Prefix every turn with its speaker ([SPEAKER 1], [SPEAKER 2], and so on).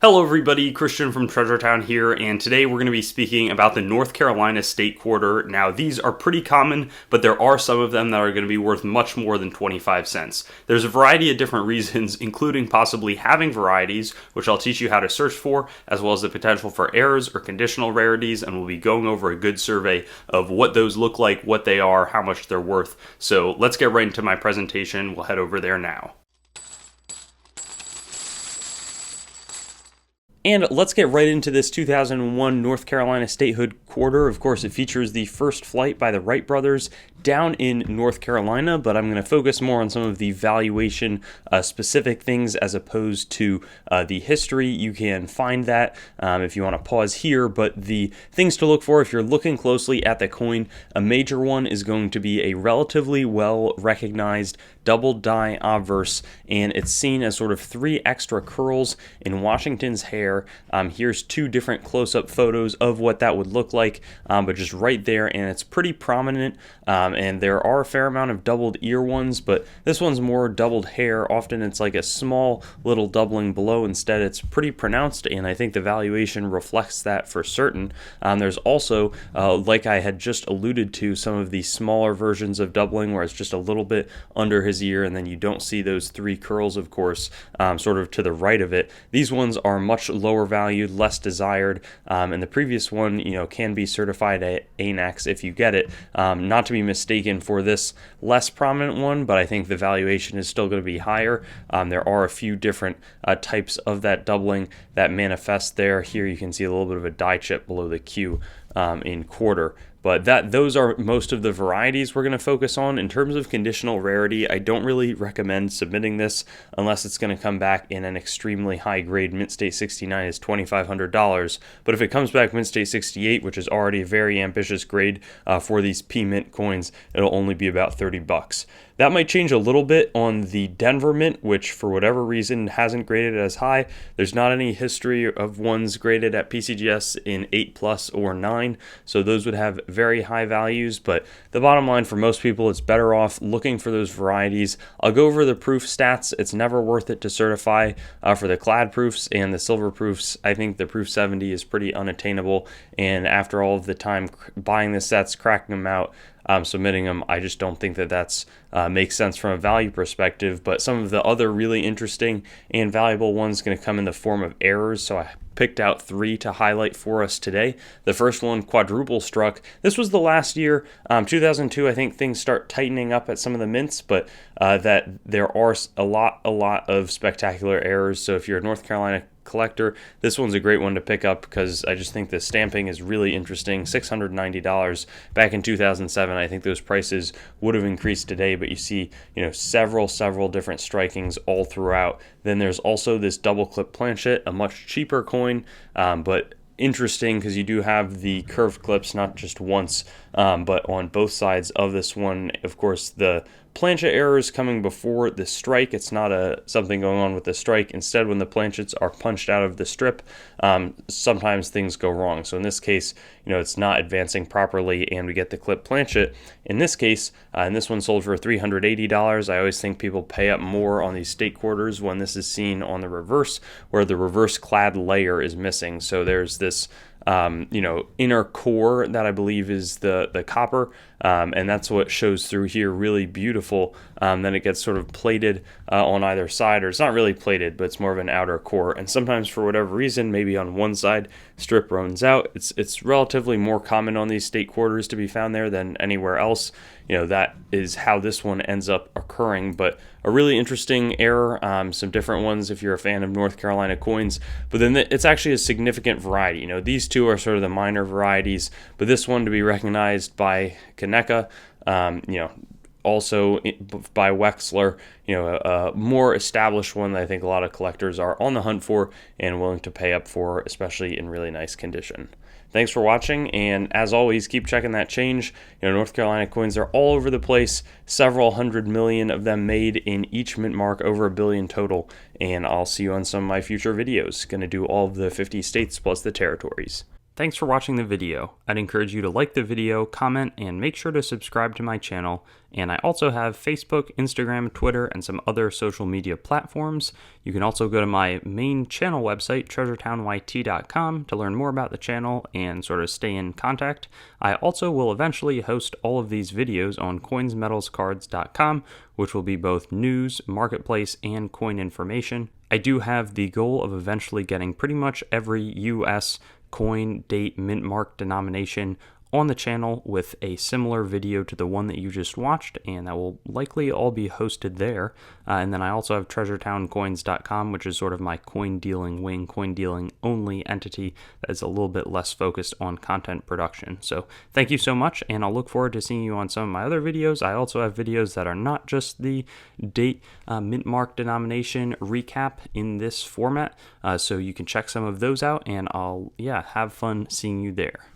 [SPEAKER 1] Hello everybody, Christian from Treasure Town here, and today we're going to be speaking about the North Carolina State Quarter. Now, these are pretty common, but there are some of them that are going to be worth much more than 25 cents. There's a variety of different reasons, including possibly having varieties, which I'll teach you how to search for, as well as the potential for errors or conditional rarities, and we'll be going over a good survey of what those look like, what they are, how much they're worth. So let's get right into my presentation. We'll head over there now. And let's get right into this 2001 North Carolina Statehood Quarter. Of course, it features the first flight by the Wright brothers down in North Carolina, but I'm going to focus more on some of the valuation specific things as opposed to the history. You can find that if you want to pause here, but the things to look for if you're looking closely at the coin, a major one is going to be a relatively well recognized double die obverse, and it's seen as sort of 3 extra curls in Washington's hair. Here's 2 different close-up photos of what that would look like, but just right there, and it's pretty prominent, and there are a fair amount of doubled ear ones, but this one's more doubled hair. Often it's like a small little doubling below. Instead, it's pretty pronounced, and I think the valuation reflects that for certain. There's also, like I had just alluded to, some of the smaller versions of doubling where it's just a little bit under his ear, and then you don't see those 3 curls, of course, sort of to the right of it. These ones are much lower valued, less desired, and the previous one, can be certified at ANAX if you get it. Not to be mistaken for this less prominent one, but I think the valuation is still going to be higher. There are a few different types of that doubling that manifest there. Here you can see a little bit of a die chip below the Q in quarter. But those are most of the varieties we're going to focus on. In terms of conditional rarity, I don't really recommend submitting this unless it's going to come back in an extremely high grade. Mint State 69 is $2,500, but if it comes back Mint State 68, which is already a very ambitious grade for these P Mint coins, it'll only be about $30. That might change a little bit on the Denver Mint, which for whatever reason hasn't graded as high. There's not any history of ones graded at PCGS in 8+ or 9, so those would have very high values, but the bottom line for most people, it's better off looking for those varieties. I'll go over the proof stats. It's never worth it to certify for the clad proofs and the silver proofs. I think the proof 70 is pretty unattainable, and after all of the time buying the sets, cracking them out, submitting them, I just don't think that's makes sense from a value perspective. But some of the other really interesting and valuable ones going to come in the form of errors, so I picked out 3 to highlight for us today. The first one, quadruple struck. This was the last year, 2002. I think things start tightening up at some of the mints, but that there are a lot of spectacular errors. So if you're a North Carolina collector, this one's a great one to pick up because I just think the stamping is really interesting. $690 back in 2007. I think those prices would have increased today, but you see, several different strikings all throughout. Then there's also this double clip planchet, a much cheaper coin, but interesting because you do have the curved clips not just once, but on both sides of this one. Of course, the planchet error is coming before the strike. It's not something going on with the strike. Instead, when the planchets are punched out of the strip, sometimes things go wrong. So in this case, it's not advancing properly, and we get the clip planchet. In this case, and this one sold for $380. I always think people pay up more on these state quarters when this is seen on the reverse, where the reverse clad layer is missing. So there's this inner core that I believe is the copper, and that's what shows through here, really beautiful. Then it gets sort of plated on either side, or it's not really plated, but it's more of an outer core. And sometimes for whatever reason, maybe on one side, strip runs out. It's relatively more common on these state quarters to be found there than anywhere else. That is how this one ends up occurring, but a really interesting error. Some different ones if you're a fan of North Carolina coins, but then it's actually a significant variety. These 2 are sort of the minor varieties, but this one to be recognized by Kaneka, also by Wexler, a more established one that I think a lot of collectors are on the hunt for and willing to pay up for, especially in really nice condition. Thanks for watching, and as always, keep checking that change. North Carolina coins are all over the place, several hundred million of them made in each mint mark, over $1 billion total, and I'll see you on some of my future videos. Going to do all of the 50 states plus the territories. Thanks for watching the video. I'd encourage you to like the video, comment, and make sure to subscribe to my channel. And I also have Facebook, Instagram, Twitter, and some other social media platforms. You can also go to my main channel website, treasuretownYT.com, to learn more about the channel and sort of stay in contact. I also will eventually host all of these videos on coinsmetalscards.com, which will be both news, marketplace, and coin information. I do have the goal of eventually getting pretty much every US coin, date, mint mark, denomination on the channel with a similar video to the one that you just watched, and that will likely all be hosted there. And then I also have treasuretowncoins.com, which is sort of my coin dealing wing, coin dealing only entity that is a little bit less focused on content production. So thank you so much, and I'll look forward to seeing you on some of my other videos. I also have videos that are not just the date, mint mark, denomination recap in this format, so you can check some of those out, and I'll have fun seeing you there.